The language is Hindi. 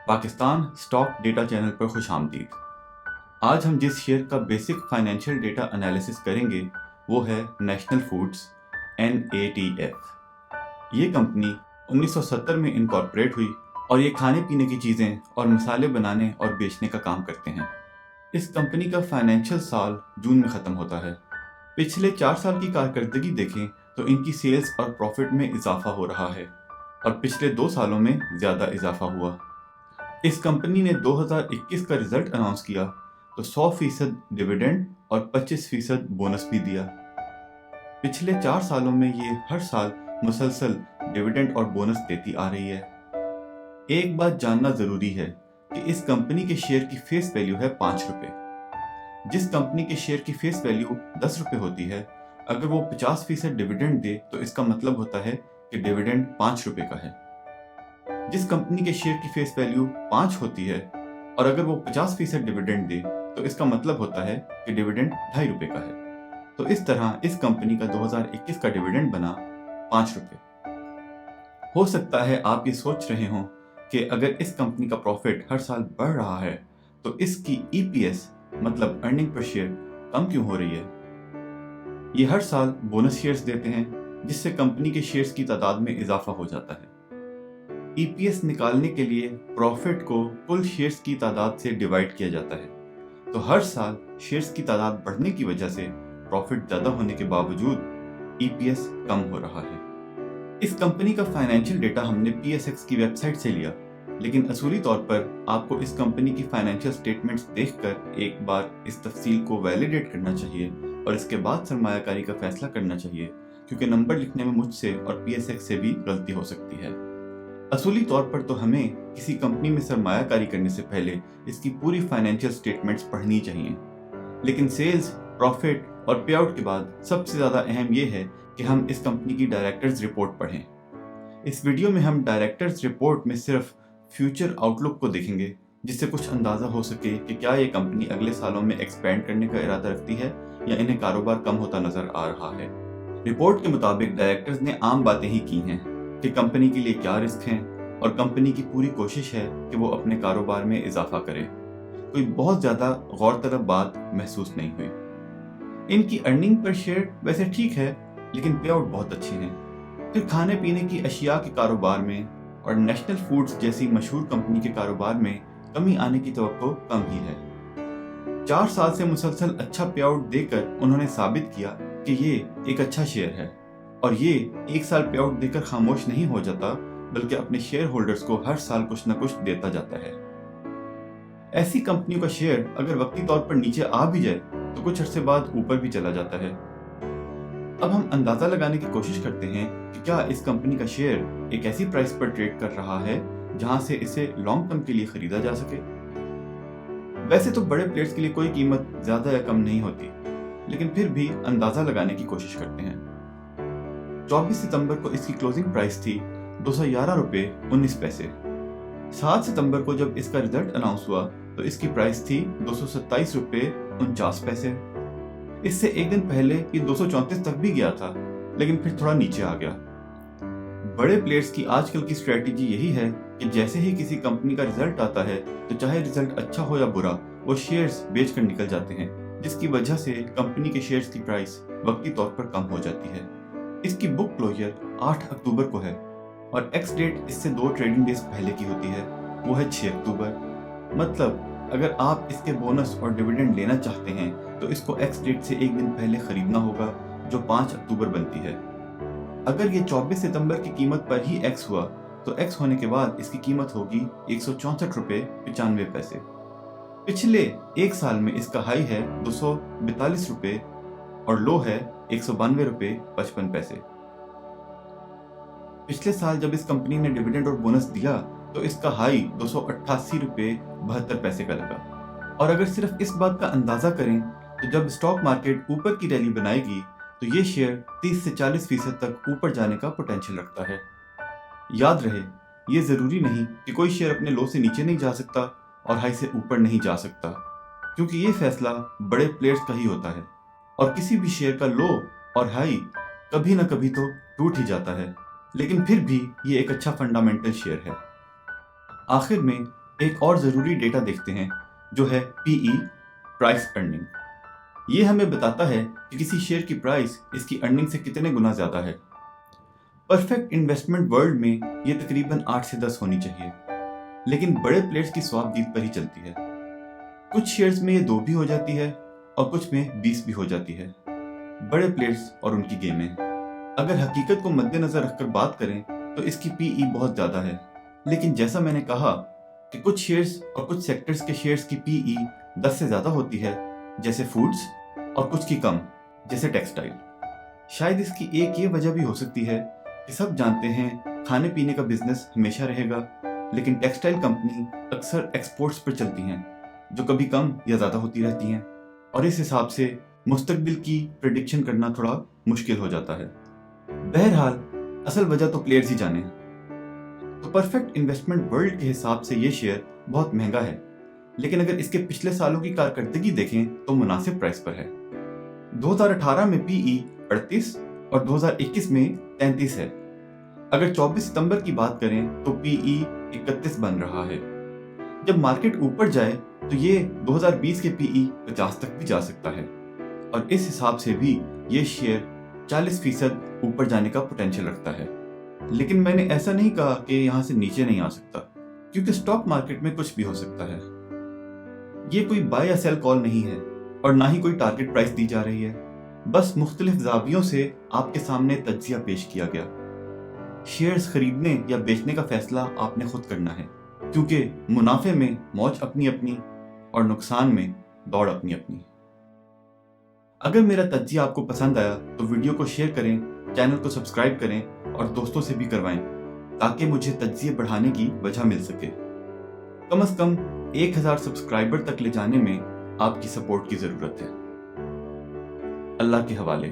पाकिस्तान स्टॉक डेटा चैनल पर खुशामदीद। आज हम जिस शेयर का बेसिक फाइनेंशियल डेटा एनालिसिस करेंगे वो है नेशनल फूड्स NATF। ये कंपनी 1970 में इनकॉर्पोरेट हुई और ये खाने पीने की चीज़ें और मसाले बनाने और बेचने का काम करते हैं। इस कंपनी का फाइनेंशियल साल जून में ख़त्म होता है। पिछले 4 साल की कारकर्दगी देखें तो इनकी सेल्स और प्रॉफिट में इजाफा हो रहा है और पिछले 2 सालों में ज़्यादा इजाफा हुआ। इस कंपनी ने 2021 का रिजल्ट अनाउंस किया तो 100% डिविडेंड और 25% बोनस भी दिया। पिछले 4 सालों में ये हर साल मुसलसल डिविडेंड और बोनस देती आ रही है। एक बात जानना जरूरी है कि इस कंपनी के शेयर की फेस वैल्यू है 5 रुपए। जिस कंपनी के शेयर की फेस वैल्यू 10 रुपए होती है, अगर वो 50% डिविडेंड दे तो इसका मतलब होता है कि डिविडेंड 5 रुपए का है। जिस कंपनी के शेयर की फेस वैल्यू 5 होती है और अगर वो 50% डिविडेंड दे तो इसका मतलब होता है कि डिविडेंड 2.5 रुपए का है। तो इस तरह इस कंपनी का 2021 का डिविडेंड बना 5 रुपए। हो सकता है आप ये सोच रहे हो कि अगर इस कंपनी का प्रॉफिट हर साल बढ़ रहा है तो इसकी EPS मतलब अर्निंग पर शेयर कम क्यों हो रही है। ये हर साल बोनस शेयर्स देते हैं जिससे कंपनी के शेयर्स की तादाद में इजाफा हो जाता है। EPS निकालने के लिए प्रॉफिट को कुल शेयर्स की तादाद से डिवाइड किया जाता है, तो हर साल शेयर्स की तादाद बढ़ने की वजह से प्रॉफिट ज़्यादा होने के बावजूद EPS कम हो रहा है। इस कंपनी का फाइनेंशियल डेटा हमने PSX की वेबसाइट से लिया, लेकिन असूली तौर पर आपको इस कंपनी की फाइनेंशियल स्टेटमेंट्स देखकर एक बार इस तफसील को वैलिडेट करना चाहिए और इसके बाद सरमायाकारी का फैसला करना चाहिए, क्योंकि नंबर लिखने में मुझसे और PSX से भी गलती हो सकती है। असूली तौर पर तो हमें किसी कंपनी में सरमायाकारी करने से पहले इसकी पूरी फाइनेंशियल स्टेटमेंट्स पढ़नी चाहिए, लेकिन सेल्स, प्रॉफिट और पे आउट के बाद सबसे ज़्यादा अहम यह है कि हम इस कंपनी की डायरेक्टर्स रिपोर्ट पढ़ें। इस वीडियो में हम डायरेक्टर्स रिपोर्ट में सिर्फ फ्यूचर आउटलुक को देखेंगे, जिससे कुछ अंदाज़ा हो सके कि क्या ये कंपनी अगले सालों में एक्सपेंड करने का इरादा रखती है या इन्हें कारोबार कम होता नजर आ रहा है। रिपोर्ट के मुताबिक डायरेक्टर्स ने आम बातें ही की हैं कि कंपनी के लिए क्या रिस्क हैं और कंपनी की पूरी कोशिश है कि वो अपने कारोबार में इजाफा करे। कोई बहुत ज़्यादा गौरतलब बात महसूस नहीं हुई। इनकी अर्निंग पर शेयर वैसे ठीक है, लेकिन पे आउट बहुत अच्छे हैं। फिर खाने पीने की अशिया के कारोबार में और नेशनल फूड्स जैसी मशहूर कंपनी के कारोबार में कमी आने की तवक्को कम ही है। 4 साल से मुसलसल अच्छा पे आउट देकर उन्होंने साबित किया कि ये एक अच्छा शेयर है और ये 1 साल पे आउट देकर खामोश नहीं हो जाता, बल्कि अपने शेयर होल्डर्स को हर साल कुछ न कुछ देता जाता है। ऐसी कंपनियों का शेयर अगर वक्ती तौर पर नीचे आ भी जाए तो कुछ अरसे बाद ऊपर भी चला जाता है। अब हम अंदाजा लगाने की कोशिश करते हैं कि क्या इस कंपनी का शेयर एक ऐसी प्राइस पर ट्रेड कर रहा है जहां से इसे लॉन्ग टर्म के लिए खरीदा जा सके। वैसे तो बड़े प्लेयर्स के लिए कोई कीमत ज्यादा या कम नहीं होती, लेकिन फिर भी अंदाजा लगाने की कोशिश करते हैं। 24 सितंबर को इसकी क्लोजिंग प्राइस थी 211 रुपए 19 पैसे। 7 सितंबर को जब इसका रिजल्ट अनाउंस हुआ तो इसकी प्राइस थी 227 रुपए 49 पैसे। इससे एक दिन पहले ये 234 तक भी गया था, लेकिन फिर थोड़ा नीचे आ गया। बड़े प्लेयर्स की आजकल की स्ट्रेटेजी यही है कि जैसे ही किसी कंपनी का रिजल्ट आता है तो चाहे रिजल्ट अच्छा हो या बुरा, वो शेयर्स बेचकर निकल जाते हैं, जिसकी वजह से कंपनी के शेयर्स की प्राइस वक्ती तौर पर कम हो जाती है। इसकी बुक क्लोजर 8 अक्टूबर को है और एक्स डेट इससे 2 ट्रेडिंग डेज पहले की होती है, वो है 6 अक्टूबर। मतलब अगर आप इसके बोनस और डिविडेंड लेना चाहते हैं तो इसको एक्स डेट से एक दिन पहले खरीदना होगा, जो 5 अक्टूबर बनती है। अगर ये 24 सितंबर की कीमत पर ही एक्स हुआ तो एक्स होने के बाद इसकी कीमत होगी 164 रुपए 95 पैसे। पिछले 1 साल में इसका हाई है 242 रुपए और लो है 192 रुपए 55 पैसे। पिछले साल जब इस कंपनी ने डिविडेंड और बोनस दिया तो इसका हाई 288 रुपए 72 पैसे का लगा। और अगर सिर्फ इस बात का अंदाजा करें तो जब स्टॉक मार्केट ऊपर की रैली बनाएगी तो ये शेयर 30 से 40% तक ऊपर जाने का पोटेंशियल रखता है। याद रहे, ये जरूरी नहीं कि कोई शेयर अपने लो से नीचे नहीं जा सकता और हाई से ऊपर नहीं जा सकता, क्योंकि ये फैसला बड़े प्लेयर्स का ही होता है और किसी भी शेयर का लो और हाई कभी ना कभी तो टूट ही जाता है, लेकिन फिर भी ये एक अच्छा फंडामेंटल शेयर है। आखिर में एक और ज़रूरी डेटा देखते हैं जो है पीई, प्राइस अर्निंग। ये हमें बताता है कि किसी शेयर की प्राइस इसकी अर्निंग से कितने गुना ज़्यादा है। परफेक्ट इन्वेस्टमेंट वर्ल्ड में ये तकरीबन 8 से 10 होनी चाहिए, लेकिन बड़े प्लेयर्स की स्वाप जीत पर ही चलती है। कुछ शेयर्स में ये 2 भी हो जाती है और कुछ में 20 भी हो जाती है। बड़े प्लेयर्स और उनकी गेमें, अगर हकीकत को मद्देनजर रखकर बात करें तो इसकी पीई बहुत ज़्यादा है, लेकिन जैसा मैंने कहा कि कुछ शेयर्स और कुछ सेक्टर्स के शेयर्स की पीई 10 से ज़्यादा होती है, जैसे फूड्स, और कुछ की कम, जैसे टेक्सटाइल। शायद इसकी एक ये वजह भी हो सकती है कि सब जानते हैं खाने पीने का बिजनेस हमेशा रहेगा, लेकिन टेक्सटाइल कंपनी अक्सर एक्सपोर्ट्स पर चलती हैं जो कभी कम या ज़्यादा होती रहती हैं, और इस हिसाब से मुस्तकबिल की प्रेडिक्शन करना थोड़ा मुश्किल हो जाता है। बहरहाल असल वजह तो प्लेयर्स ही जाने हैं। तो परफेक्ट इन्वेस्टमेंट वर्ल्ड के हिसाब से ये शेयर बहुत महंगा है, लेकिन अगर इसके पिछले सालों की कारकर्दगी देखें तो मुनासिब प्राइस पर है। 2018 में पीई 38 और 2021 में 33 है। अगर 24 सितंबर की बात करें तो पीई 31 बन रहा है। जब मार्केट ऊपर जाए तो ये 2020 के पीई 50 तक भी जा सकता है, और इस हिसाब से भी ये शेयर 40% ऊपर जाने का पोटेंशियल रखता है। लेकिन मैंने ऐसा नहीं कहा कि यहाँ से नीचे नहीं आ सकता, क्योंकि स्टॉक मार्केट में कुछ भी हो सकता है। ये कोई बाय या सेल कॉल नहीं है और ना ही कोई टारगेट प्राइस दी जा रही है, बस मुख्तलिफ जावियों से आपके सामने तज्जिया पेश किया गया। शेयर्स खरीदने या बेचने का फैसला आपने खुद करना है, क्योंकि मुनाफे में मौज अपनी अपनी और नुकसान में दौड़ अपनी अपनी। अगर मेरा तज्जिया आपको पसंद आया तो वीडियो को शेयर करें, चैनल को सब्सक्राइब करें और दोस्तों से भी करवाएं, ताकि मुझे तज्जिए बढ़ाने की वजह मिल सके। कम से कम 1000 सब्सक्राइबर तक ले जाने में आपकी सपोर्ट की ज़रूरत है। अल्लाह के हवाले।